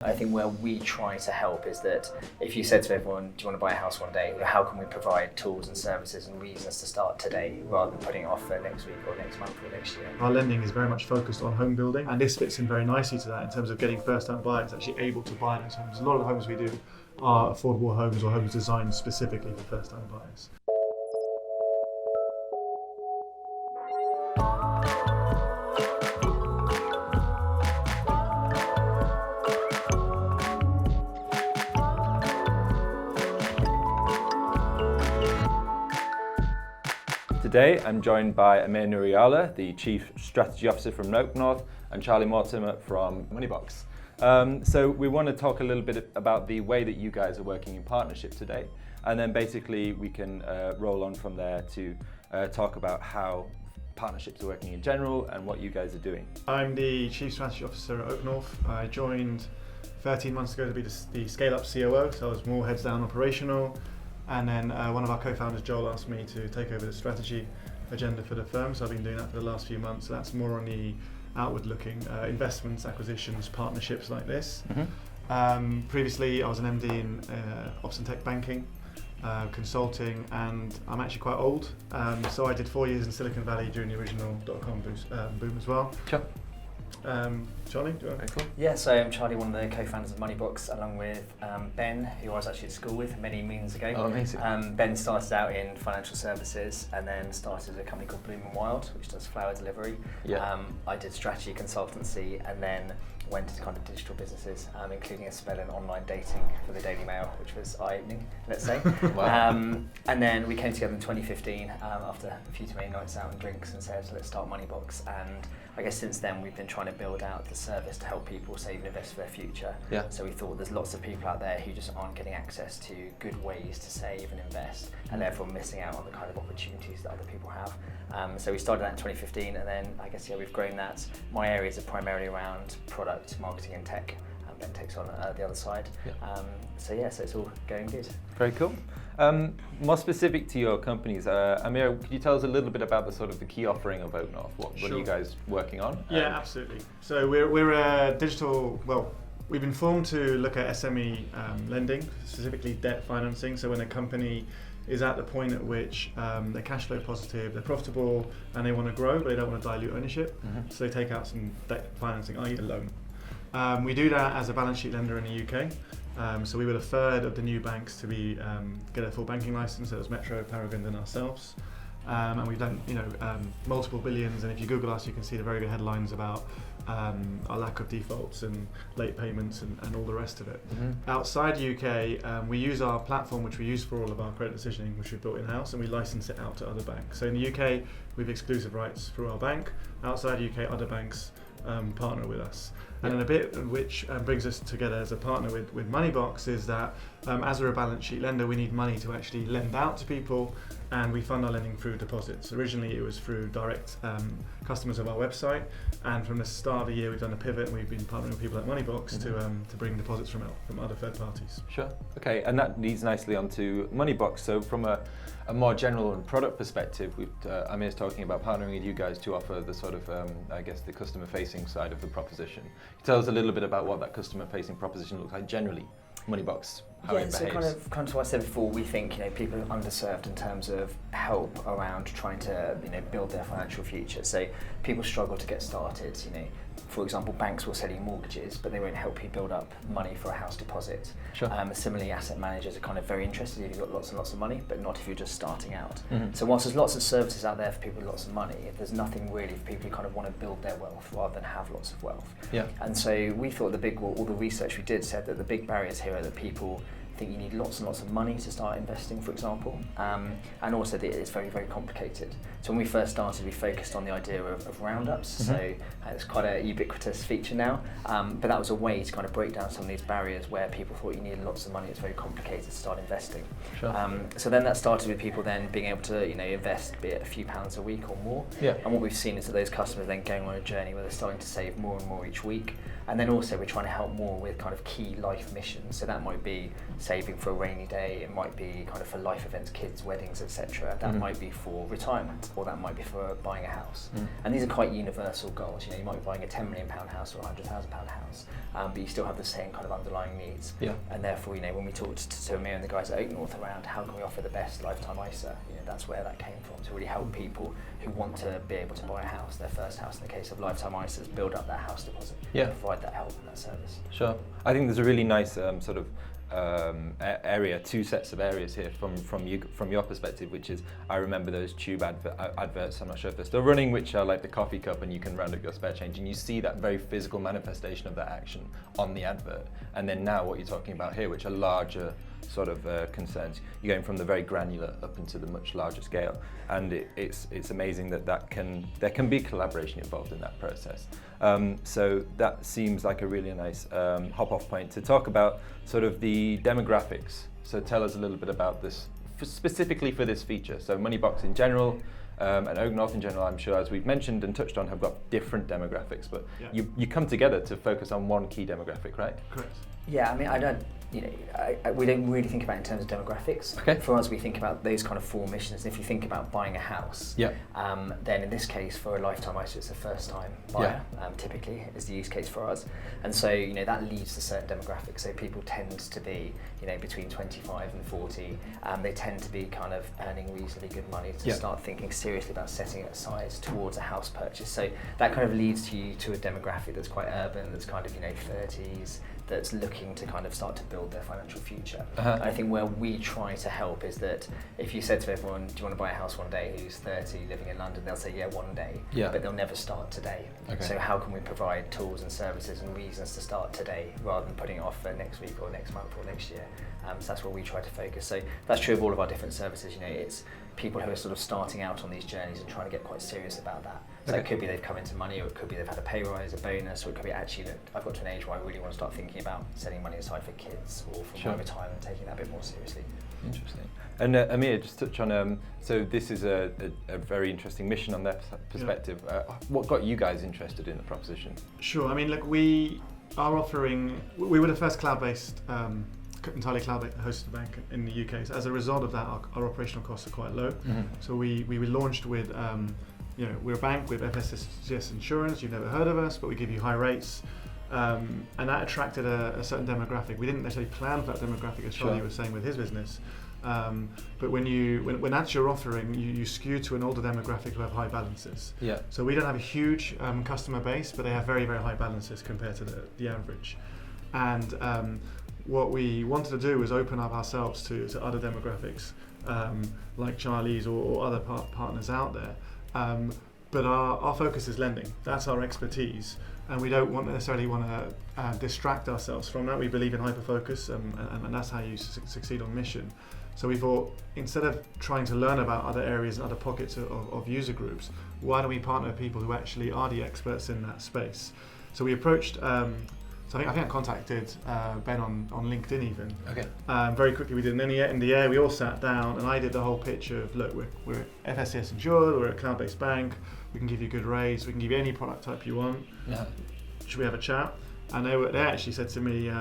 I think where we try to help is that if you said to everyone, do you want to buy a house one day, how can we provide tools and services and reasons to start today rather than putting it off for next week or next month or next year? Our lending is very much focused on home building, and this fits in very nicely to that in terms of getting first-time buyers actually able to buy those homes. A lot of the homes we do are affordable homes or homes designed specifically for first-time buyers. Today I'm joined by Amir Nooriala, the Chief Strategy Officer from OakNorth, and Charlie Mortimer from Moneybox. So we want to talk a little bit about the way that you guys are working in partnership today, and then basically we can roll on from there to talk about how partnerships are working in general and what you guys are doing. I'm the Chief Strategy Officer at OakNorth. I joined 13 months ago to be the scale-up COO, so I was more heads down operational. And then one of our co-founders, Joel, asked me to take over the strategy agenda for the firm. So I've been doing that for the last few months. So that's more on the outward-looking investments, acquisitions, partnerships like this. Mm-hmm. Previously, I was an MD in ops and tech banking, consulting, and I'm actually quite old. So I did 4 years in Silicon Valley during the original .com boom as well. Sure. Charlie, do you want to? Yeah, so I'm Charlie, one of the co-founders of Moneybox, along with Ben, who I was actually at school with many moons ago. Oh, amazing. Ben started out in financial services and then started a company called Bloom & Wild, which does flower delivery. Yeah. I did strategy consultancy and then went into kind of digital businesses, including a spell in online dating for the Daily Mail, which was eye-opening, let's say. Wow. And then we came together in 2015 after a few too many nights out and drinks and said, let's start Moneybox. And I guess since then we've been trying to build out the service to help people save and invest for their future. Yeah. So we thought there's lots of people out there who just aren't getting access to good ways to save and invest, and therefore missing out on the kind of opportunities that other people have. So we started that in 2015, and then I guess we've grown that. My areas are primarily around product, marketing and tech. Ben takes on the other side. Yeah. So it's all going good. Very cool. More specific to your companies, Amir, could you tell us a little bit about the key offering of OakNorth? What are you guys working on? Yeah, absolutely. So we're a digital, we've been formed to look at SME lending, specifically debt financing. So when a company is at the point at which they're cash flow positive, they're profitable, and they want to grow, but they don't want to dilute ownership. Mm-hmm. So they take out some debt financing, i.e. a loan. We do that as a balance sheet lender in the UK. So we were the third of the new banks to be get a full banking license. So it was Metro, Paragon, and ourselves. And we've done multiple billions. And if you Google us, you can see the very good headlines about our lack of defaults and late payments and all the rest of it. Mm-hmm. Outside the UK, we use our platform, which we use for all of our credit decisioning, which we've built in-house, and we license it out to other banks. So in the UK, we have exclusive rights through our bank. Outside the UK, other banks partner with us. And then a bit which brings us together as a partner with Moneybox is that as we're a balance sheet lender, we need money to actually lend out to people, and we fund our lending through deposits. Originally it was through direct customers of our website, and from the start of the year we've done a pivot and we've been partnering with people like Moneybox to bring deposits from other third parties. Sure. Okay, and that leads nicely onto Moneybox. So from a more general and product perspective, Amir's talking about partnering with you guys to offer the the customer-facing side of the proposition. Can you tell us a little bit about what that customer-facing proposition looks like generally? Moneybox, how it behaves. So kind of what I said before, we think people are underserved in terms of help around trying to build their financial future. So people struggle to get started. For example, banks will sell you mortgages, but they won't help you build up money for a house deposit. Sure. Similarly, asset managers are kind of very interested if you've got lots and lots of money, but not if you're just starting out. Mm-hmm. So whilst there's lots of services out there for people with lots of money, there's nothing really for people who kind of want to build their wealth rather than have lots of wealth. Yeah. And so we thought all the research we did said that the big barriers here are that people think you need lots and lots of money to start investing, for example, and also that it's very, very complicated. So when we first started, we focused on the idea of roundups. Mm-hmm. So it's quite a ubiquitous feature now, but that was a way to kind of break down some of these barriers where people thought you needed lots of money, it's very complicated to start investing. Sure. So then that started with people then being able to invest, be it a few pounds a week or more. Yeah. And what we've seen is that those customers then going on a journey where they're starting to save more and more each week. And then also we're trying to help more with kind of key life missions. So that might be saving for a rainy day, it might be kind of for life events, kids, weddings, etc. That might be for retirement, or that might be for buying a house. And these are quite universal goals. You might be buying a £10 million house or a £100,000 house, but you still have the same kind of underlying needs. And therefore, when we talked to Amir and the guys at OakNorth around how can we offer the best lifetime ISA, that's where that came from, to really help people who want to be able to buy a house, their first house in the case of lifetime ISAs, build up that house deposit, provide that help and that service. Sure. I think there's a really nice sort of area, two sets of areas here from your perspective, which is, I remember those tube adverts, I'm not sure if they're still running, which are like the coffee cup and you can round up your spare change, and you see that very physical manifestation of that action on the advert. And then now what you're talking about here, which are larger sort of concerns, you're going from the very granular up into the much larger scale, and it's amazing that there can be collaboration involved in that process. So that seems like a really nice hop-off point to talk about sort of the demographics. So tell us a little bit about this, specifically for this feature. So Moneybox in general, and OakNorth in general, I'm sure, as we've mentioned and touched on, have got different demographics, but you come together to focus on one key demographic, right? Correct. Yeah, I mean, we don't really think about it in terms of demographics. Okay. For us, we think about those kind of 4 missions. If you think about buying a house, then in this case, for a lifetime ISA, it's a first-time buyer, typically, is the use case for us. And so, that leads to certain demographics. So people tend to be, between 25 and 40. They tend to be kind of earning reasonably good money to start thinking seriously about setting it aside towards a house purchase. So that kind of leads you to a demographic that's quite urban, that's kind of, 30s, that's looking to kind of start to build their financial future. And I think where we try to help is that if you said to everyone, do you want to buy a house one day, who's 30, living in London, they'll say, yeah, one day, but they'll never start today. So how can we provide tools and services and reasons to start today rather than putting it off for next week or next month or next year? So that's where we try to focus. So that's true of all of our different services. It's people who are sort of starting out on these journeys and trying to get quite serious about that. So it could be they've come into money, or it could be they've had a pay rise, a bonus, or it could be actually that I've got to an age where I really want to start thinking about setting money aside for kids or for my retirement, taking that a bit more seriously. Interesting. And Amir, just touch on, so this is a very interesting mission on their perspective. What got you guys interested in the proposition? Sure. I mean, look, we are offering, we were the first cloud-based, entirely cloud-hosted bank in the UK. So as a result of that, our operational costs are quite low. So we launched with, we're a bank with FSCS insurance. You've never heard of us, but we give you high rates. And that attracted a certain demographic. We didn't necessarily plan for that demographic, as Charlie was saying with his business. But when that's your offering, you skew to an older demographic who have high balances. So we don't have a huge customer base, but they have very, very high balances compared to the average. And what we wanted to do was open up ourselves to other demographics, like Charlie's or other partners out there. But our focus is lending. That's our expertise. And we don't necessarily want to distract ourselves from that. We believe in hyper-focus, and that's how you succeed on mission. So we thought, instead of trying to learn about other areas and other pockets of user groups, why don't we partner with people who actually are the experts in that space? So we approached, I think I contacted Ben on LinkedIn even. Very quickly we did, and then in the air we all sat down, and I did the whole pitch of, look, we're FSCS insured, we're a cloud-based bank, we can give you good rates, we can give you any product type you want. Should we have a chat? And they actually said to me,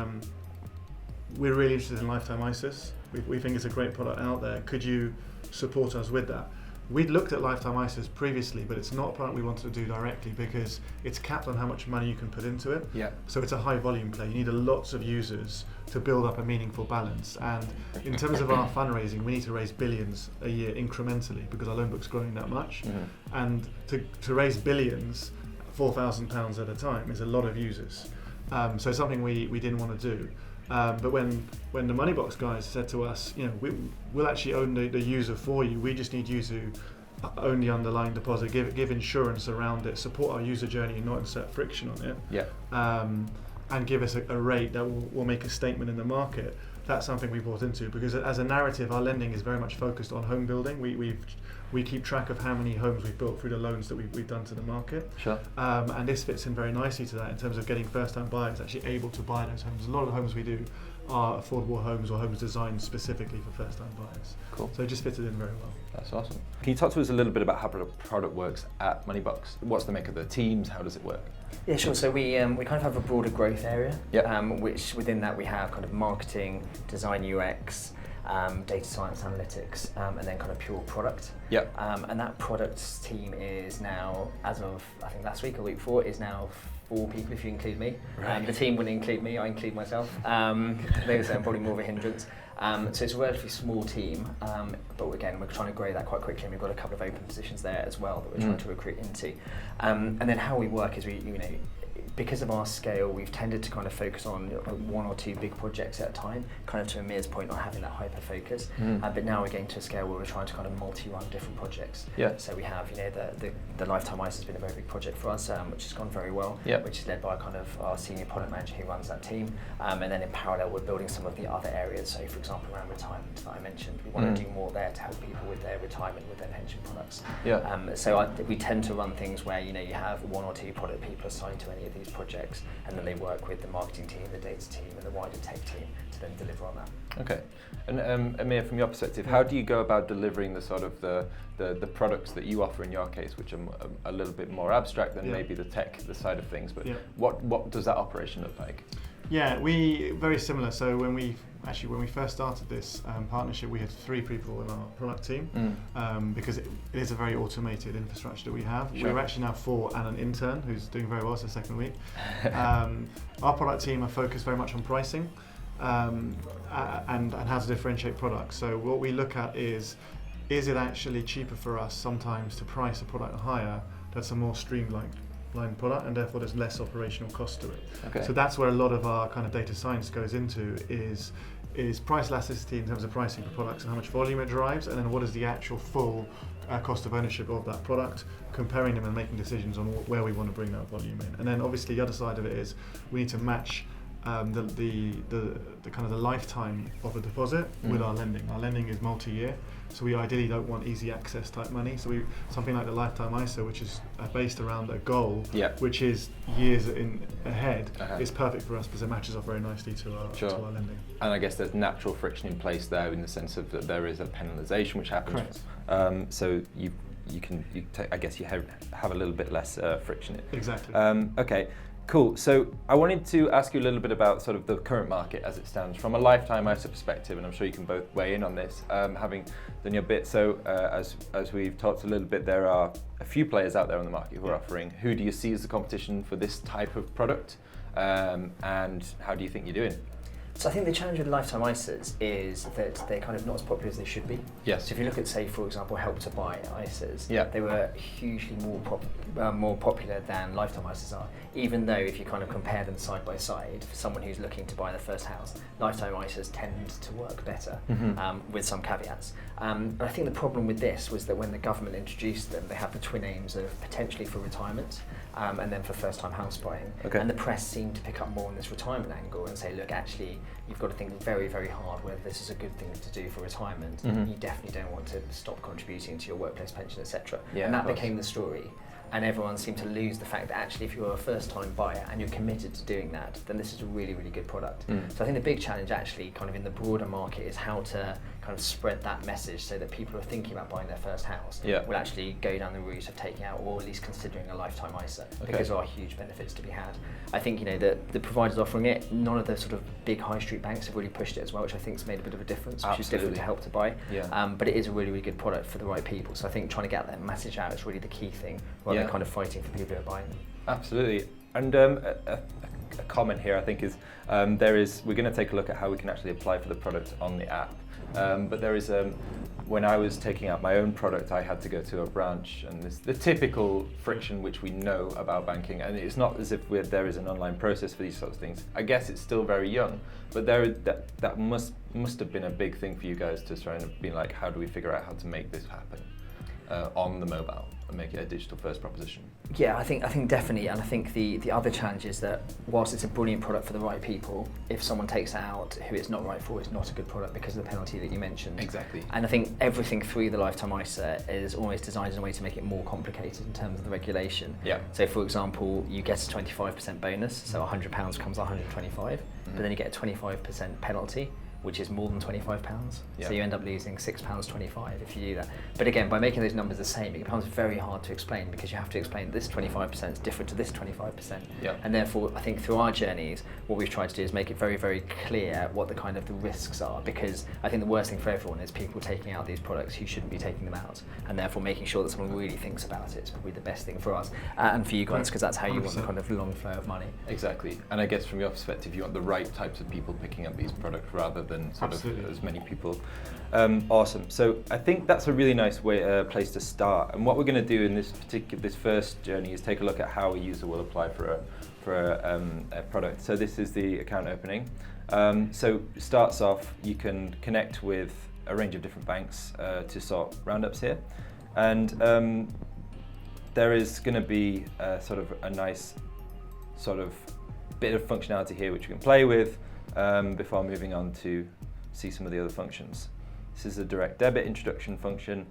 we're really interested in lifetime ISAs. We think it's a great product out there. Could you support us with that? We'd looked at lifetime ISAs previously, but it's not a product we wanted to do directly because it's capped on how much money you can put into it. So it's a high volume play. You need lots of users to build up a meaningful balance. And in terms of our fundraising, we need to raise billions a year incrementally because our loan book's growing that much. And to raise billions, £4,000 at a time is a lot of users. So it's something we didn't want to do. But when the Moneybox guys said to us, we'll actually own the user for you. We just need you to own the underlying deposit, give insurance around it, support our user journey and not insert friction on it. And give us a rate that will make a statement in the market. that's something we bought into, because as a narrative, our lending is very much focused on home building. We keep track of how many homes we've built through the loans that we've done to the market. Sure. And this fits in very nicely to that in terms of getting first-time buyers actually able to buy those homes. A lot of the homes we do are affordable homes or homes designed specifically for first-time buyers. Cool. So it just fits it in very well. That's awesome. Can you talk to us a little bit about how the product works at Moneybox? What's the make of the teams? How does it work? Yeah, sure. So we kind of have a broader growth area, Yep. Which within that we have kind of marketing, design, UX, data science, analytics, and then kind of pure product. Yep. And that products team is now, as of I think last week or week before, is now 4 people if you include me. Right. The team wouldn't include me, I include myself. Maybe so I'm probably more of a hindrance. So it's a relatively small team, but again, we're trying to grow that quite quickly, and we've got a couple of open positions there as well that we're trying to recruit into. And then how we work is because of our scale, we've tended to kind of focus on 1 or 2 big projects at a time, kind of to Amir's point, not having that hyper focus. But now we're getting to a scale where we're trying to kind of multi-run different projects. Yeah. So we have, the Lifetime ISA has been a very big project for us, which has gone very well, Yeah. which is led by kind of our senior product manager who runs that team. And then in parallel, we're building some of the other areas. So for example, around retirement that I mentioned, we want to do more there to help people with their retirement, with their pension products. Yeah. So we tend to run things where you have 1 or 2 product people assigned to any of these projects, and then they work with the marketing team, the data team, and the wider tech team to then deliver on that. Okay. And Amir, from your perspective, how do you go about delivering the sort of the products that you offer in your case, which are a little bit more abstract than maybe the side of things? But what does that operation look like? Yeah, we very similar. So when we first started this partnership, we had 3 people in our product team because it is a very automated infrastructure that we have. Sure. We're actually now 4 and an intern who's doing very well. It's the second week. Our product team are focused very much on pricing and how to differentiate products. So what we look at is it actually cheaper for us sometimes to price a product higher that's a more streamlined product, and therefore there's less operational cost to it. Okay. So that's where a lot of our kind of data science goes into is price elasticity in terms of pricing for products and how much volume it drives, and then what is the actual full cost of ownership of that product, comparing them and making decisions on where we want to bring that volume in. And then obviously the other side of it is we need to match the kind of the lifetime of a deposit with our lending. Our lending is multi-year, so we ideally don't want easy access type money. So something like the Lifetime ISA, which is based around a goal, which is years ahead, is perfect for us because it matches up very nicely to our lending. And I guess there's natural friction in place there in the sense of that there is a penalisation which happens. Correct. So you have a little bit less friction. Exactly. Okay. Cool. So I wanted to ask you a little bit about sort of the current market as it stands from a Lifetime ISA perspective, and I'm sure you can both weigh in on this, having done your bit. So as we've talked a little bit, there are a few players out there on the market who are offering. Who do you see as the competition for this type of product, and how do you think you're doing? So I think the challenge with Lifetime ISAs is that they're kind of not as popular as they should be. Yes. So if you look at, say, for example, Help to Buy ISAs, they were hugely more popular than Lifetime ISAs are, even though if you kind of compare them side by side, for someone who's looking to buy their first house, Lifetime ISAs tend to work better, with some caveats. And I think the problem with this was that when the government introduced them, they have the twin aims of potentially for retirement, and then for first-time house buying. Okay. And the press seemed to pick up more on this retirement angle and say, look, actually, you've got to think very, very hard whether this is a good thing to do for retirement. You definitely don't want to stop contributing to your workplace pension, etc. And that became the story. And everyone seemed to lose the fact that actually if you're a first-time buyer and you're committed to doing that, then this is a really, really good product. So I think the big challenge actually kind of in the broader market is how to kind of spread that message so that people who are thinking about buying their first house will actually go down the route of taking out or at least considering a Lifetime ISA, because there are huge benefits to be had. I think the providers offering it, none of the sort of big high street banks have really pushed it as well, which I think has made a bit of a difference, which is different to Help to Buy. But it is a really, really good product for the right people. So I think trying to get that message out is really the key thing, rather than kind of fighting for people who are buying them. Absolutely. And a comment here I think is we're going to take a look at how we can actually apply for the product on the app. But there is when I was taking out my own product, I had to go to a branch, and there's the typical friction which we know about banking, and it's not as if there is an online process for these sorts of things. I guess it's still very young, but that must have been a big thing for you guys to try and be like, how do we figure out how to make this happen? on the mobile and make it a digital first proposition? Yeah, I think definitely, and I think the other challenge is that whilst it's a brilliant product for the right people, if someone takes it out who it's not right for, it's not a good product because of the penalty that you mentioned. Exactly. And I think everything through the lifetime ISA is always designed in a way to make it more complicated in terms of the regulation. Yeah. So for example, you get a 25% bonus, so £100 becomes 125, but then you get a 25% penalty, which is more than £25. Yeah. So you end up losing £6.25 if you do that. But again, by making those numbers the same, it becomes very hard to explain because you have to explain this 25% is different to this 25%. Yeah. And therefore, I think through our journeys, what we've tried to do is make it very, very clear what the kind of the risks are, because I think the worst thing for everyone is people taking out these products who shouldn't be taking them out, and therefore making sure that someone really thinks about it is probably the best thing for us and for you guys, because that's how you want the kind of long flow of money. Exactly. And I guess from your perspective, you want the right types of people picking up these products rather than sort Absolutely. of as many people. Awesome. So I think that's a really nice place to start. And what we're going to do in this first journey is take a look at how a user will apply for a product. So this is the account opening. So it starts off, you can connect with a range of different banks to sort roundups here. And there is going to be sort of a nice sort of bit of functionality here which you can play with before moving on to see some of the other functions. This is a direct debit introduction function,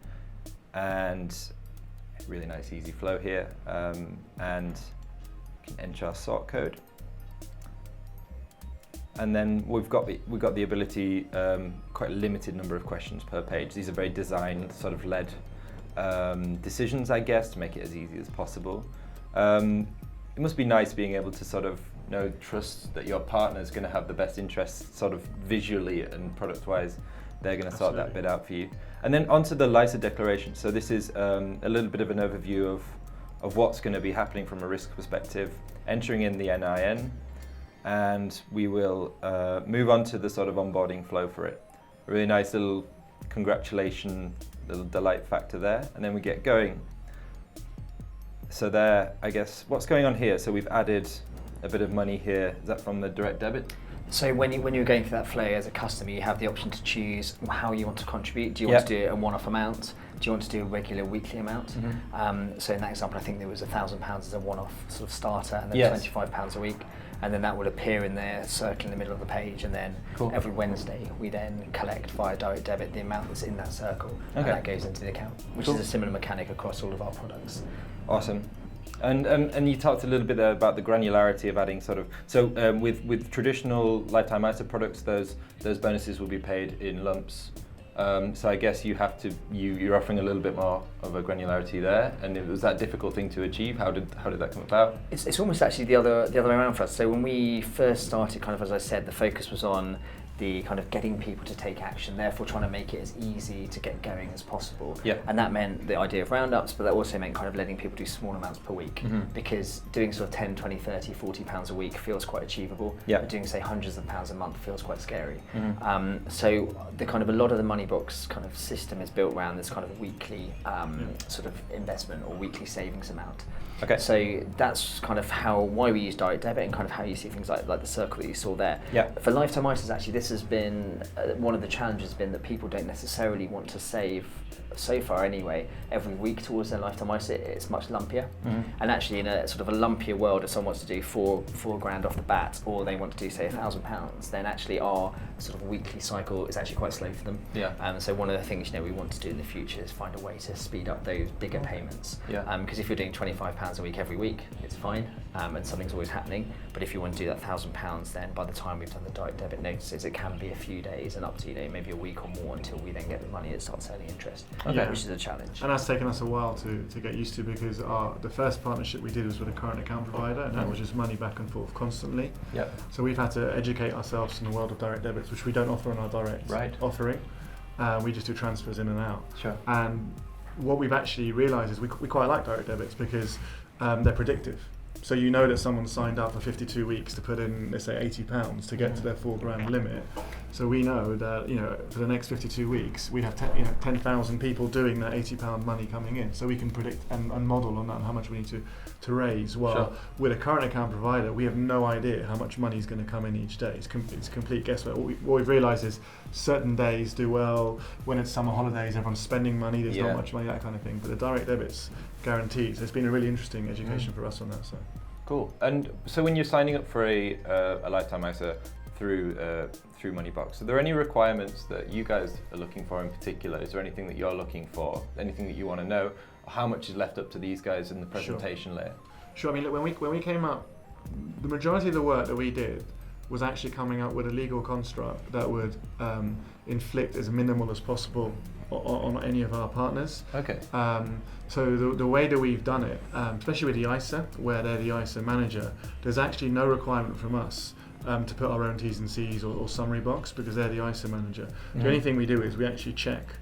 and really nice easy flow here, and can enter our sort code. And then we've got the ability, quite a limited number of questions per page. These are very designed, sort of led decisions, I guess, to make it as easy as possible. It must be nice being able to sort of trust that your partner is going to have the best interests sort of visually and product-wise. They're going to sort that bit out for you. And then onto the LISA declaration. So this is a little bit of an overview of what's going to be happening from a risk perspective, entering in the NIN, and we will move on to the sort of onboarding flow for it. A really nice little congratulation, little delight factor there, and then we get going. So there, I guess, what's going on here? So we've added a bit of money here. Is that from the direct debit? So when you're going through that flow as a customer, you have the option to choose how you want to contribute. Do you want to do a one-off amount? Do you want to do a regular weekly amount? Mm-hmm. So in that example, I think there was £1,000 as a one-off sort of starter, and then £25 a week, and then that will appear in the circle in the middle of the page, and then every Wednesday we then collect via direct debit the amount that's in that circle, and that goes into the account, which is a similar mechanic across all of our products. Awesome. And you talked a little bit there about the granularity of adding sort of, with traditional lifetime ISA products, those bonuses will be paid in lumps. So I guess you're offering a little bit more of a granularity there. And was that a difficult thing to achieve? How did that come about? It's almost actually the other way around for us. So when we first started, kind of as I said, the focus was on the kind of getting people to take action, therefore trying to make it as easy to get going as possible. Yeah. And that meant the idea of roundups, but that also meant kind of letting people do small amounts per week, because doing sort of 10, 20, 30, 40 pounds a week feels quite achievable. Yeah. But doing, say, hundreds of pounds a month feels quite scary. So the kind of a lot of the Moneybox kind of system is built around this kind of weekly sort of investment or weekly savings amount. Okay. So that's kind of why we use direct debit, and kind of how you see things like the circle that you saw there. Yeah. For lifetime ISAs, actually, this has been one of the challenges has been that people don't necessarily want to save, so far anyway, every week towards their lifetime ISA. It's much lumpier. And actually, in a sort of a lumpier world, if someone wants to do four grand off the bat, or they want to do, say, £1,000, then actually our sort of weekly cycle is actually quite slow for them. Yeah. So one of the things we want to do in the future is find a way to speed up those bigger payments. Yeah. Because if you're doing £25 a week every week, it's fine, and something's always happening. But if you want to do that £1,000, then by the time we've done the direct debit notices, it can be a few days and up to maybe a week or more until we then get the money that starts earning interest, which is a challenge. And that's taken us a while to get used to, because the first partnership we did was with a current account provider, and that was just money back and forth constantly. Yeah. So we've had to educate ourselves in the world of direct debits, which we don't offer on our direct offering. We just do transfers in and out. Sure. And what we've actually realised is we quite like direct debits because they're predictive. So you know that someone signed up for 52 weeks to put in, let's say, £80 to get to their £4 grand limit. So we know that for the next 52 weeks we'd have 10,000 people doing that £80 money coming in. So we can predict and model on that and how much we need to raise. While with a current account provider, we have no idea how much money is going to come in each day. It's complete guesswork. What we've realised is certain days do well. When it's summer holidays, everyone's spending money. There's not much money, that kind of thing. But the direct debit's guaranteed. So it's been a really interesting education for us on that side. Cool. And so when you're signing up for a lifetime ISA through Moneybox, are there any requirements that you guys are looking for in particular? Is there anything that you're looking for? Anything that you want to know? How much is left up to these guys in the presentation layer? Sure. I mean, look, when we came up, the majority of the work that we did was actually coming up with a legal construct that would inflict as minimal as possible on any of our partners. Okay. So the way that we've done it, especially with the ISA, where they're the ISA manager, there's actually no requirement from us to put our own T's and C's or summary box, because they're the ISA manager. The only thing we do is we actually check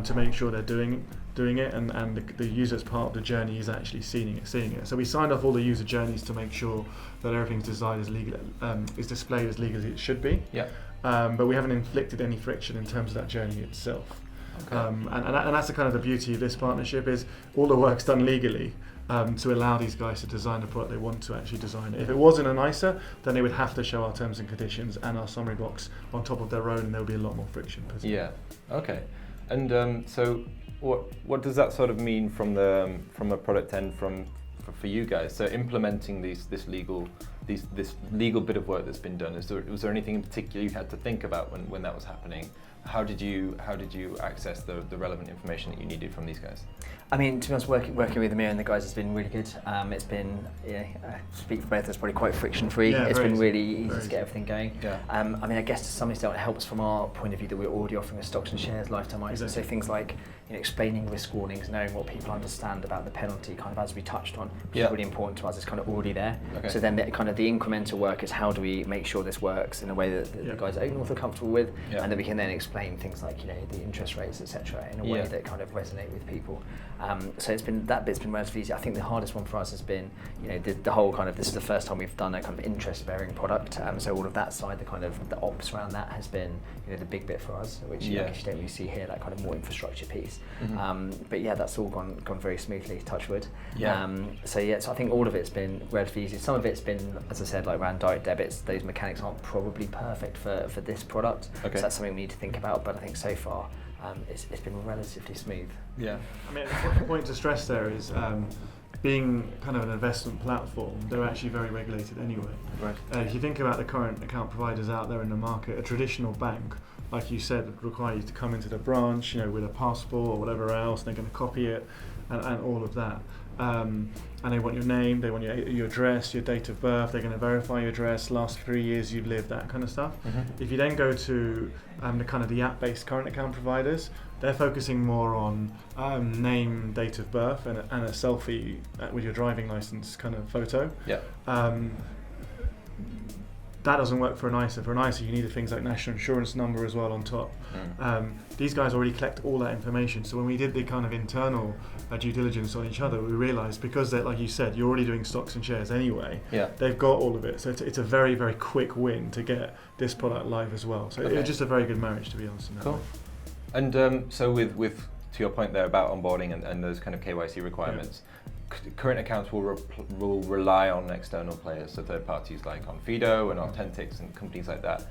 to make sure they're doing it, and the user's part of the journey is actually seeing it. So we signed off all the user journeys to make sure that everything's designed as legal, is displayed as legally as it should be. Yeah. But we haven't inflicted any friction in terms of that journey itself. Okay. And that's the kind of the beauty of this partnership, is all the work's done legally to allow these guys to design the product they want to actually design it. If it wasn't an ISA, then they would have to show our terms and conditions and our summary box on top of their own, and there would be a lot more friction. Yeah. Okay. And so what does that sort of mean from a product end for you guys? So implementing this legal bit of work that's been done, was there anything in particular you had to think about when that was happening? How did you access the relevant information that you needed from these guys? I mean, to be honest, working with Amir and the guys has been really good. It's been, speak for both of us, probably quite friction-free. Yeah, it's been really easy very to get everything going. Yeah. I mean, I guess to some extent it helps from our point of view that we're already offering a stocks and shares lifetime ISA. Exactly. So things like explaining risk warnings, knowing what people understand about the penalty, kind of as we touched on, which is really important to us, is kind of already there. Okay. So then the incremental work is how do we make sure this works in a way that the guys at OakNorth are comfortable with, and that we can then explain things like the interest rates, etc., in a way that kind of resonate with people. So that bit's been relatively easy. I think the hardest one for us has been, the whole kind of, this is the first time we've done a kind of interest-bearing product. So all of that side, the ops around that has been, the big bit for us, which you don't really see here, that kind of more infrastructure piece. But that's all gone very smoothly, touch wood. So I think all of it's been relatively easy. Some of it's been, as I said, like around direct debits. Those mechanics aren't probably perfect for this product. Okay. So that's something we need to think about. But I think so far, it's been relatively smooth. Yeah. I mean, the point to stress there is being kind of an investment platform, they're actually very regulated anyway. Right. If you think about the current account providers out there in the market, a traditional bank, like you said, would require you to come into the branch, with a passport or whatever else, and they're going to copy it and all of that. And they want your name, they want your address, your date of birth, they're going to verify your address, last 3 years you've lived, that kind of stuff. If you then go to the app-based current account providers, they're focusing more on name, date of birth, and a selfie with your driving license kind of photo. Yeah. That doesn't work for an ISA. For an ISA, you need things like national insurance number as well on top. These guys already collect all that information. So when we did the kind of internal due diligence on each other, we realised, because they're, like you said, you're already doing stocks and shares anyway. Yeah. They've got all of it. So it's a very, very quick win to get this product live as well. So it's just a very good marriage, to be honest. Cool. And so with to your point there about onboarding and those kind of KYC requirements, current accounts will rely on external players, so third parties like Onfido and Authentics and companies like that.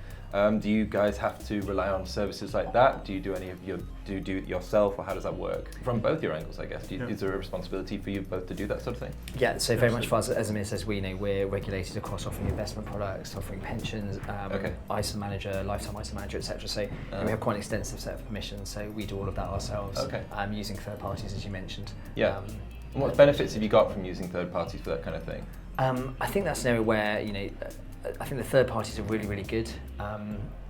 Do you guys have to rely on services like that? Do you do any of do it yourself, or how does that work? From both your angles, I guess. Is there a responsibility for you both to do that sort of thing? Yeah, so very much for us, as Amir says, we're regulated across offering investment products, offering pensions, ISA manager, lifetime ISA manager, etc. So we have quite an extensive set of permissions, so we do all of that ourselves, using third parties, as you mentioned. Yeah. And what benefits have you got from using third parties for that kind of thing? I think that's an area where, I think the third parties are really, really good.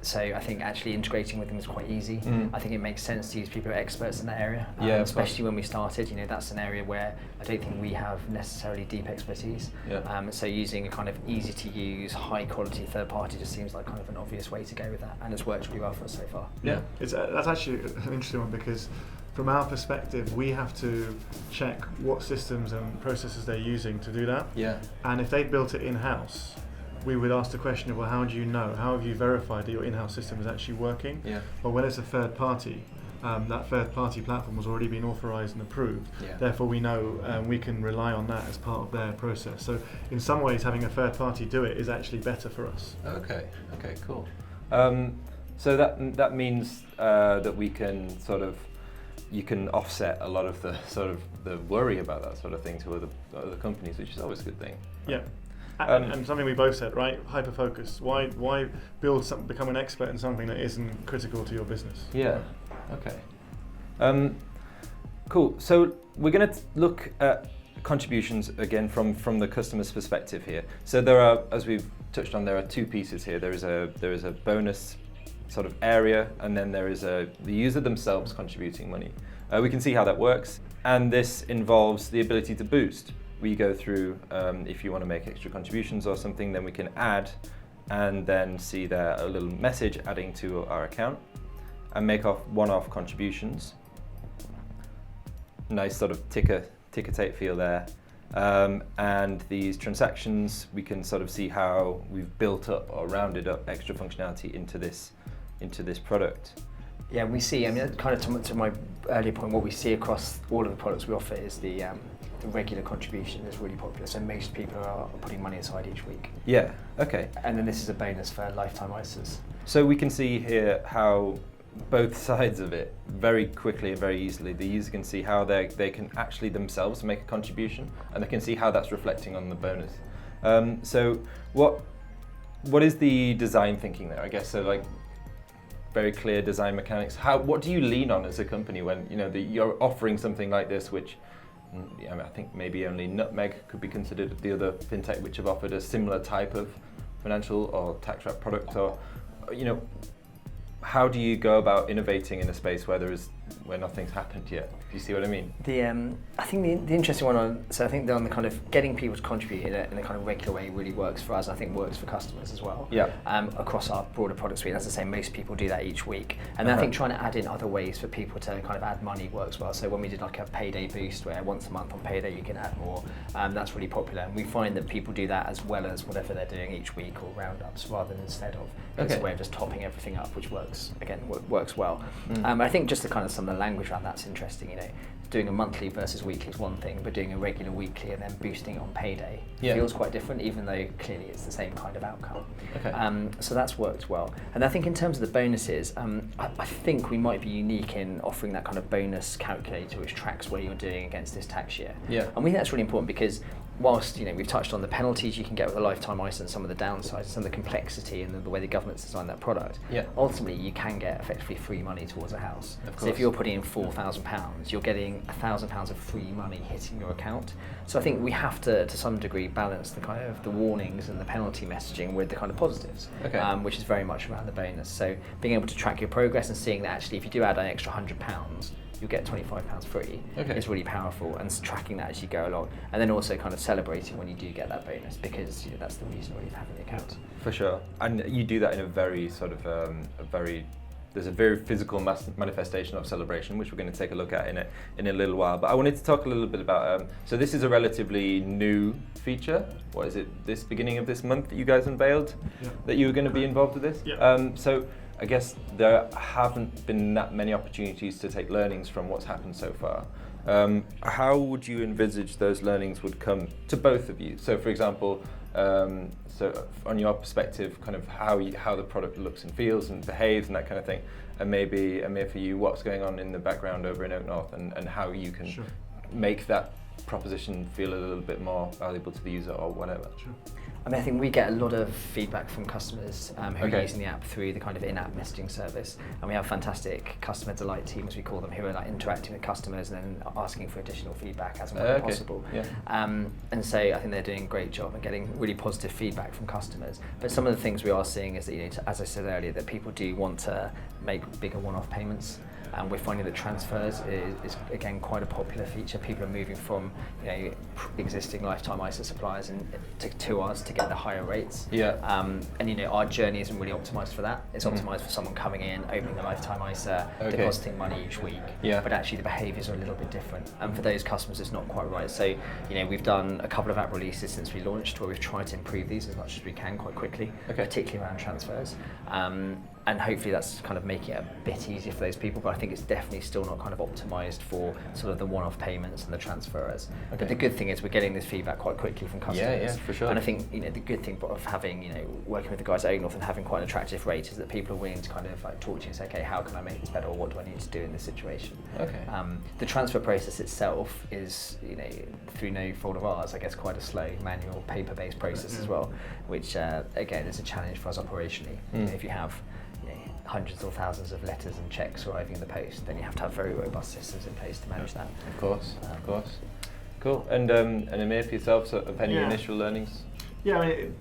So I think actually integrating with them is quite easy. I think it makes sense to use people who are experts in that area, especially when we started. That's an area where I don't think we have necessarily deep expertise. So using a kind of easy to use, high quality third party just seems like kind of an obvious way to go with that, and it's worked really well for us so far. Yeah, that's actually an interesting one, because from our perspective, we have to check what systems and processes they're using to do that. Yeah. And if they built it in-house, we would ask the question of, well, how do you know? How have you verified that your in-house system is actually working? Yeah. Well, when it's a third party, that third party platform has already been authorized and approved. Yeah. Therefore, we know we can rely on that as part of their process. So in some ways, having a third party do it is actually better for us. Okay, cool. So that means that we can you can offset a lot of the the worry about that sort of thing to other companies, which is always a good thing. Yeah. And something we both said, right? Hyper focus. Why become an expert in something that isn't critical to your business? Yeah. Okay. Cool. So we're going to look at contributions again from the customer's perspective here. So there are, as we've touched on, there are two pieces here. There is a bonus sort of area, and then there is the user themselves contributing money. We can see how that works, and this involves the ability to boost. We go through, if you want to make extra contributions or something, then we can add, and then see there a little message adding to our account, and make off one-off contributions. Nice sort of ticker tape feel there. And these transactions, we can sort of see how we've built up or rounded up extra functionality into this product. Yeah, we see, I mean, kind of to my earlier point, what we see across all of the products we offer is the regular contribution is really popular. So most people are putting money aside each week. Yeah, okay. And then this is a bonus for lifetime ISAs. So we can see here how both sides of it very quickly and very easily. The user can see how they can actually themselves make a contribution, and they can see how that's reflecting on the bonus. So what is the design thinking there, I guess? So like very clear design mechanics. What do you lean on as a company when you're offering something like this, which I think maybe only Nutmeg could be considered the other fintech which have offered a similar type of financial or tax wrap product, or how do you go about innovating in a space where nothing's happened yet? Do you see what I mean? I think the interesting one I think on the kind of getting people to contribute in a kind of regular way really works for us. I think works for customers as well. Yeah. Across our broader product suite, as I say, most people do that each week, and then I think trying to add in other ways for people to kind of add money works well. So when we did like a payday boost, where once a month on payday you can add more, that's really popular, and we find that people do that as well as whatever they're doing each week or roundups, rather than instead of. It's a way of just topping everything up, which works well. I think just the kind of some of the language around that's interesting. Doing a monthly versus weekly is one thing, but doing a regular weekly and then boosting it on payday feels quite different, even though clearly it's the same kind of outcome. Okay. So that's worked well. And I think in terms of the bonuses, I think we might be unique in offering that kind of bonus calculator which tracks where you're doing against this tax year. Yeah. And we think that's really important because whilst we've touched on the penalties you can get with a lifetime ISA and some of the downsides, some of the complexity and the way the government's designed that product, ultimately you can get effectively free money towards a house. So if you're putting in £4,000, you're getting £1,000 of free money hitting your account. So I think we have to some degree balance the kind of the warnings and the penalty messaging with the kind of positives, which is very much around the bonus. So being able to track your progress and seeing that actually if you do add an extra £100, you'll get £25 free. It's really powerful, and tracking that as you go along, and then also kind of celebrating when you do get that bonus, because that's the reason really for having the account. For sure, and you do that in a very sort of there's a very physical manifestation of celebration, which we're going to take a look at in a little while. But I wanted to talk a little bit about, so this is a relatively new feature. What is it, this beginning of this month that you guys unveiled that you were going to be involved with this? So I guess there haven't been that many opportunities to take learnings from what's happened so far. How would you envisage those learnings would come to both of you? So for example, so on your perspective, kind of how the product looks and feels and behaves and that kind of thing, and maybe Amir, for you, what's going on in the background over in OakNorth and how you can make that proposition feel a little bit more valuable to the user or whatever. I mean, I think we get a lot of feedback from customers who are using the app through the kind of in-app messaging service, and we have fantastic customer delight team, as we call them, who are like interacting with customers and then asking for additional feedback as and when possible. And so I think they're doing a great job and getting really positive feedback from customers. But some of the things we are seeing is that, as I said earlier, that people do want to make bigger one-off payments. and we're finding that transfers is again quite a popular feature. People are moving from existing lifetime ISA suppliers to us to get the higher rates. And our journey isn't really optimized for that. It's optimized for someone coming in, opening a lifetime ISA, depositing money each week. But actually the behaviours are a little bit different. And for those customers, it's not quite right. So we've done a couple of app releases since we launched where we've tried to improve these as much as we can quite quickly, particularly around transfers. And hopefully that's kind of making it a bit easier for those people, but I think it's definitely still not kind of optimised for sort of the one-off payments and the transfers. But the good thing is we're getting this feedback quite quickly from customers. Yeah, for sure. And I think the good thing of having working with the guys at OakNorth and having quite an attractive rate is that people are willing to kind of like talk to you and say, okay, how can I make this better, or what do I need to do in this situation? The transfer process itself is through no fault of ours, I guess, quite a slow manual paper-based process as well, which again is a challenge for us operationally. If you have hundreds or thousands of letters and checks arriving in the post, then you have to have very robust systems in place to manage that. Of course. Cool. And Amir, for yourself, so of any initial learnings? Yeah, I mean,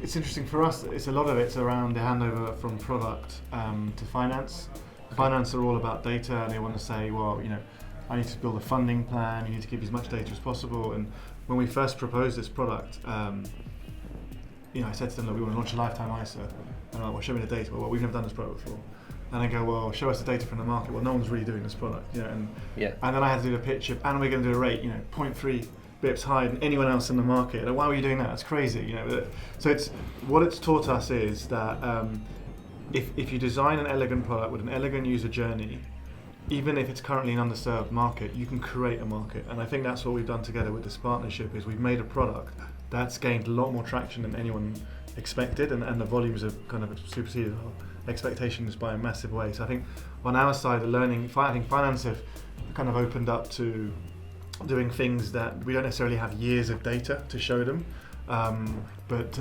it's interesting for us. It's a lot of it's around the handover from product to finance. Finance are all about data, and they want to say, well, I need to build a funding plan. You need to keep as much data as possible. And when we first proposed this product, I said to them, look, we want to launch a lifetime ISA. And they're like, well, show me the data. Well, we've never done this product before. And I go, well, show us the data from the market. Well, no one's really doing this product, And then I had to do the pitch of, and we're going to do a rate, 0.3 bips higher than anyone else in the market. Like, why were you doing that? That's crazy, So what it's taught us is that if you design an elegant product with an elegant user journey, even if it's currently an underserved market, you can create a market. And I think that's what we've done together with this partnership. Is we've made a product that's gained a lot more traction than anyone expected, and the volumes have kind of superseded our expectations by a massive way. So I think on our side, I think finance have kind of opened up to doing things that we don't necessarily have years of data to show them, but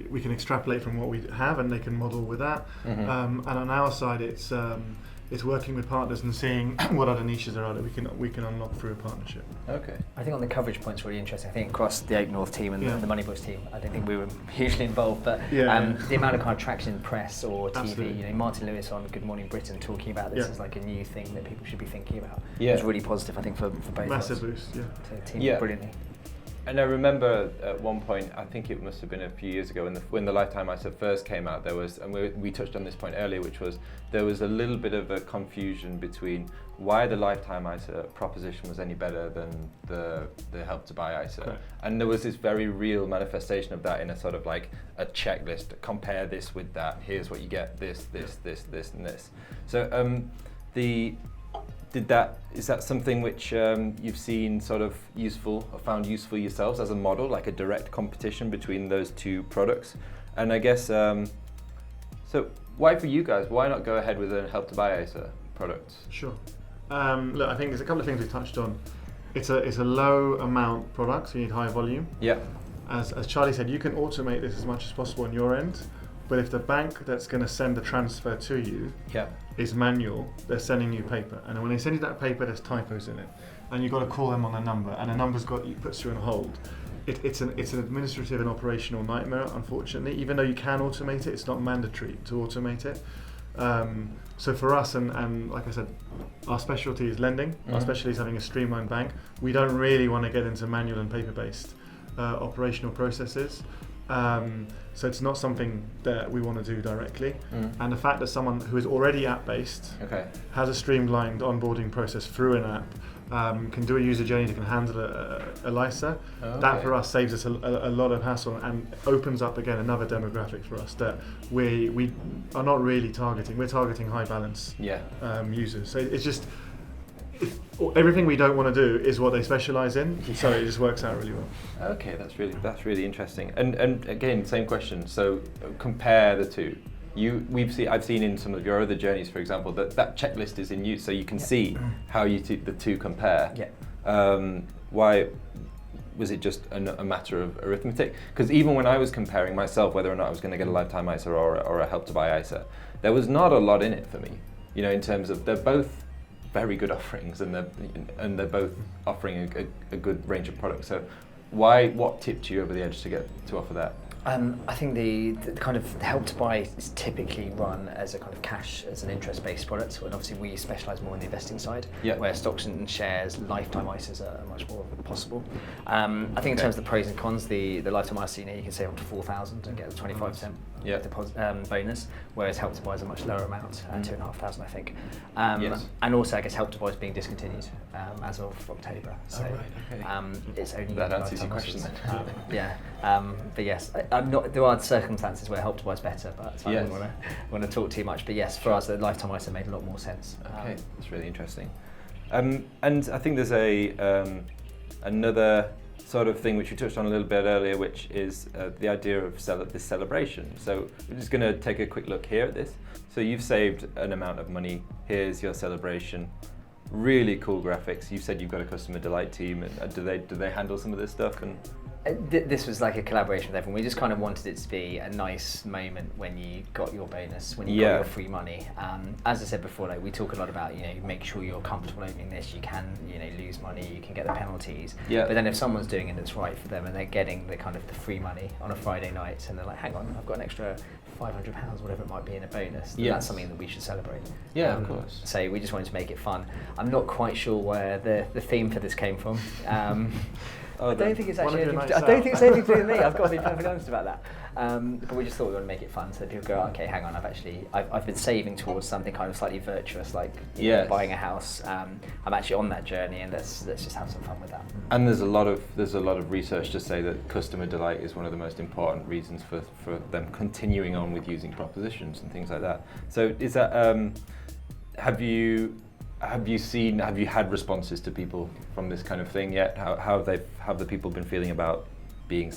we can extrapolate from what we have, and they can model with that. And on our side, it's working with partners and seeing what other niches there are that we can unlock through a partnership. Okay. I think on the coverage point's really interesting. I think across the OakNorth team and the Moneybox team, I don't think we were hugely involved, but the amount of kind of traction in press or TV, Absolutely. Martin Lewis on Good Morning Britain talking about this as like a new thing that people should be thinking about. Yeah. It's really positive, I think, for both Massive of us. boost, So the team did brilliantly. And I remember at one point, I think it must have been a few years ago, when the Lifetime ISA first came out, there was, and we touched on this point earlier, which was there was a little bit of a confusion between why the Lifetime ISA proposition was any better than the Help to Buy ISA. Correct. And there was this very real manifestation of that in a sort of like a checklist. Compare this with that. Here's what you get. This, and this. So is that something which you've seen sort of useful or found useful yourselves as a model, like a direct competition between those two products? And I guess, so why for you guys, why not go ahead with a Help to Buy ISA product? Sure. Look, I think there's a couple of things we touched on. It's a low amount product, so you need high volume. Yeah. As Charlie said, you can automate this as much as possible on your end, but if the bank that's going to send the transfer to you is manual, they're sending you paper, and when they send you that paper, there's typos in it, and you've got to call them on a number, and the number's puts you on hold. It's an administrative and operational nightmare, unfortunately. Even though you can automate it, it's not mandatory to automate it. So for us, and like I said, our specialty is lending. Our specialty is having a streamlined bank. We don't really want to get into manual and paper-based operational processes. So it's not something that we want to do directly. And the fact that someone who is already app-based has a streamlined onboarding process through an app, can do a user journey that can handle a LISA, that for us saves us a lot of hassle and opens up again another demographic for us that we are not really targeting. We're targeting high balance users. So it's just everything we don't want to do is what they specialise in, so it just works out really well. Okay, that's really interesting. And again, same question. So compare the two. I've seen in some of your other journeys, for example, that checklist is in use, so you can see how the two compare. Why was it just a matter of arithmetic? Because even when I was comparing myself whether or not I was going to get a Lifetime ISA or a Help to Buy ISA, there was not a lot in it for me. In terms of they're both very good offerings, and they're both offering a good range of products. So what tipped you over the edge to offer that? I think the kind of Help to Buy is typically run as a kind of cash, as an interest-based product, and obviously we specialise more in the investing side, where stocks and shares, lifetime ISAs are much more possible. I think in terms of the pros and cons, the lifetime ISA, you can save up to 4,000 and get a 25% deposit bonus, whereas Help to Buy is a much lower amount, 2,500 I think. And also I guess Help to Buy is being discontinued as of October. So it's only that answers your question then. But yes, there are circumstances where Help to Buy is better, but I don't want to talk too much. But yes, for us, the lifetime ISA made a lot more sense. Okay, that's really interesting. And I think there's another sort of thing which you touched on a little bit earlier, which is the idea of this celebration. So we're just going to take a quick look here at this. So you've saved an amount of money. Here's your celebration. Really cool graphics. You said you've got a customer delight team. And do they handle some of this stuff? And this was like a collaboration with everyone. We just kind of wanted it to be a nice moment when you got your bonus, when you got your free money. As I said before, like we talk a lot about, make sure you're comfortable opening this. You can, lose money. You can get the penalties. But then if someone's doing it that's right for them and they're getting the kind of the free money on a Friday night, and they're like, hang on, I've got an extra £500, whatever it might be, in a bonus. That's something that we should celebrate. Of course. So we just wanted to make it fun. I'm not quite sure where the theme for this came from. I don't think it's actually anything to do with me. I've got to be perfectly honest about that. But we just thought we want to make it fun, so people go, okay, hang on, I've been saving towards something kind of slightly virtuous, like buying a house. I'm actually on that journey, and let's just have some fun with that. And there's a lot of research to say that customer delight is one of the most important reasons for them continuing on with using propositions and things like that. So is that have you had responses to people from this kind of thing yet? How have the people been feeling about being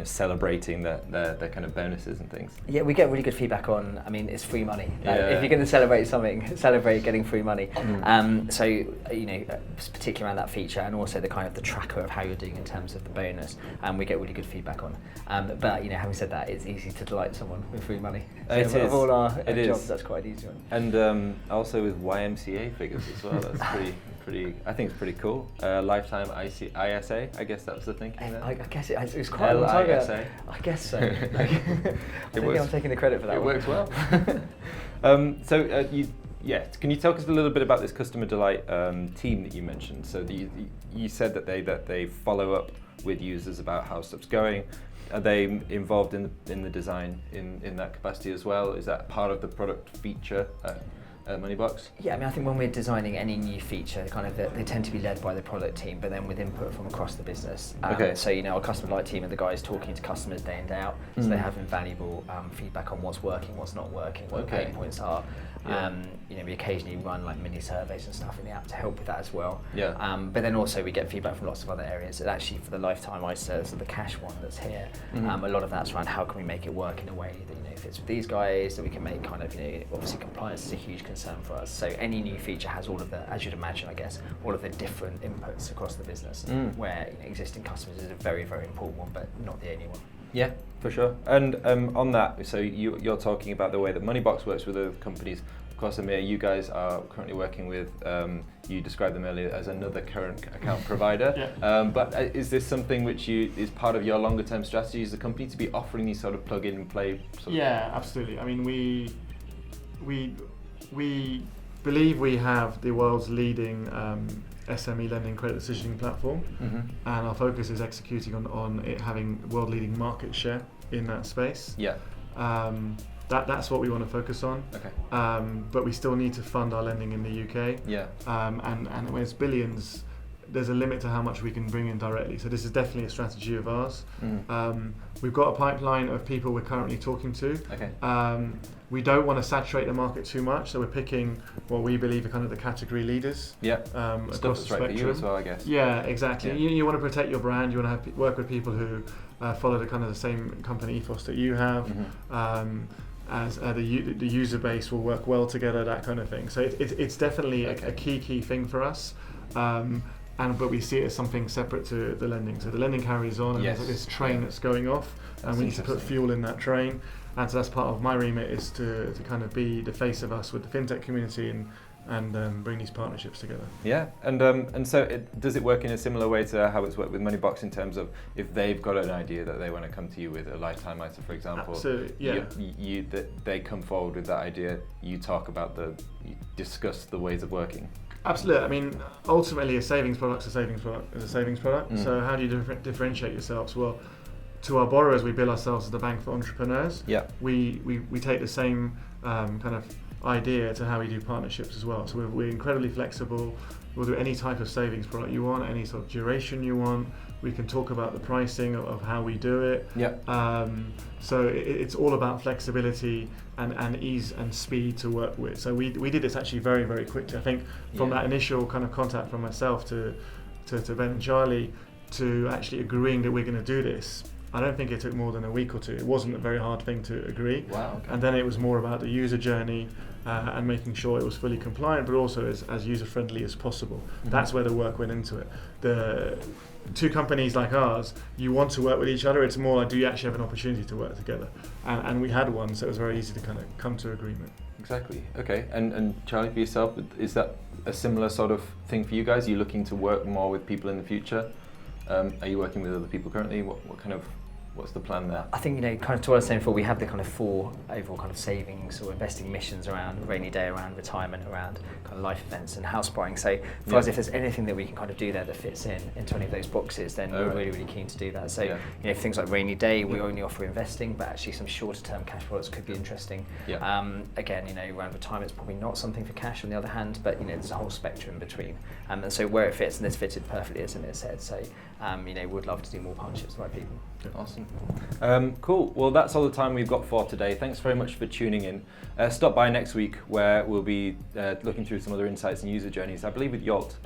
celebrating their kind of bonuses and things? Yeah, we get really good feedback on. I mean, it's free money. If you're going to celebrate something, celebrate getting free money. So particularly around that feature, and also the kind of the tracker of how you're doing in terms of the bonus, we get really good feedback on. But having said that, it's easy to delight someone with free money. So of all our jobs, that's quite an easy one. And also with YMCA figures as well. That's pretty. I think it's pretty cool. Lifetime ISA, I guess that was the thinking. I guess it was quite a long time ago. I guess so. I think I'm taking the credit for that. It works well. Can you talk us a little bit about this customer delight team that you mentioned? So you said that they follow up with users about how stuff's going. Are they involved in the design in that capacity as well? Is that part of the product feature? Moneybox? Yeah, I mean, I think when we're designing any new feature, they tend to be led by the product team, but then with input from across the business. So our customer delight team are the guys talking to customers day in day out, so they have invaluable feedback on what's working, what's not working, what the pain points are. We occasionally run like mini surveys and stuff in the app to help with that as well. But then also we get feedback from lots of other areas. And actually, for the lifetime ISA, so the cash one that's here, a lot of that's around how can we make it work in a way that fits with these guys, that we can make kind of obviously compliance is a huge concern for us. So any new feature has all of the, as you'd imagine, I guess, all of the different inputs across the business. Where existing customers is a very, very important one, but not the only one. Yeah, for sure. And on that, so you're talking about the way that Moneybox works with other companies. Of course, Amir, you guys are currently working with, you described them earlier as another current account provider. But is this something which is part of your longer term strategy as a company to be offering these sort of plug-in and play? Absolutely. I mean, we believe we have the world's leading SME lending credit decisioning platform, and our focus is executing on it having world-leading market share in that space. That's what we want to focus on. But we still need to fund our lending in the UK. And when it's billions, there's a limit to how much we can bring in directly. So this is definitely a strategy of ours. We've got a pipeline of people we're currently talking to. We don't want to saturate the market too much, so we're picking what we believe are kind of the category leaders. Across the spectrum. Right for you as well, I guess. Yeah, exactly. You want to protect your brand. You want to work with people who follow the kind of the same company ethos that you have. As the user base will work well together, that kind of thing. So it's definitely a key thing for us. but we see it as something separate to the lending. So the lending carries on, and Yes. there's like this train that's going off, and we need to put fuel in that train. And so that's part of my remit, is to kind of be the face of us with the fintech community and bring these partnerships together. Yeah, and so does it work in a similar way to how it's worked with Moneybox in terms of if they've got an idea that they want to come to you with, a lifetime ISA, for example? Absolutely, yeah. That they come forward with that idea, you you discuss the ways of working. Absolutely. I mean, ultimately, a savings product is a savings product. Mm. So how do you differentiate yourselves? Well, to our borrowers, we bill ourselves as the bank for entrepreneurs. Yeah. We take the same kind of idea to how we do partnerships as well. So we're incredibly flexible. We'll do any type of savings product you want, any sort of duration you want. We can talk about the pricing of how we do it. Yeah. So it's all about flexibility and ease and speed to work with. So we did this actually very, very quickly. I think from that initial kind of contact from myself to Ben and Charlie to actually agreeing that we're going to do this, I don't think it took more than a week or two. It wasn't a very hard thing to agree. Wow. Okay. And then it was more about the user journey and making sure it was fully compliant, but also as user-friendly as possible. Mm-hmm. That's where the work went into it. The two companies like ours, you want to work with each other. It's more like, do you actually have an opportunity to work together? And we had one, so it was very easy to kind of come to agreement. Exactly. Okay. And Charlie, for yourself, is that a similar sort of thing for you guys? Are you looking to work more with people in the future? Are you working with other people currently? What's the plan there? I think, kind of to what I was saying before, we have the kind of 4 overall kind of savings or investing missions around rainy day, around retirement, around kind of life events and house buying. So for us, if there's anything that we can kind of do there that fits into any of those boxes, then we're really, really keen to do that. So, things like rainy day, we only offer investing, but actually some shorter term cash products could be interesting. Yeah. Again, around retirement, it's probably not something for cash on the other hand, but there's a whole spectrum in between. And so where it fits, and this fitted perfectly, as Amir said. So, would love to do more partnerships with the right people. Awesome. Cool. Well, that's all the time we've got for today. Thanks very much for tuning in. Stop by next week where we'll be looking through some other insights and user journeys, I believe with Yolt.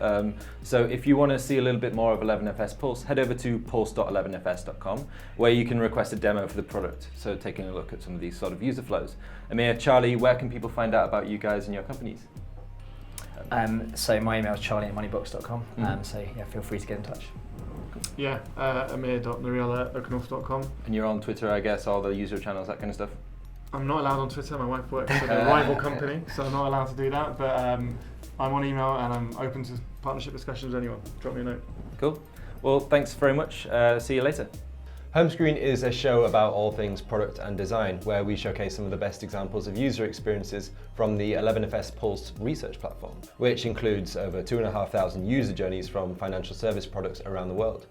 So if you want to see a little bit more of 11FS Pulse, head over to pulse.11fs.com where you can request a demo for the product. So taking a look at some of these sort of user flows. Amir, Charlie, where can people find out about you guys and your companies? So my email is charlie@moneybox.com. Mm-hmm. So feel free to get in touch. Yeah, Amir.Nooriala at OakNorth.com. And you're on Twitter, I guess, all the user channels, that kind of stuff? I'm not allowed on Twitter. My wife works for a rival company, so I'm not allowed to do that. But I'm on email and I'm open to partnership discussions with anyone. Drop me a note. Cool. Well, thanks very much. See you later. Homescreen is a show about all things product and design, where we showcase some of the best examples of user experiences from the 11FS Pulse research platform, which includes over 2,500 user journeys from financial service products around the world.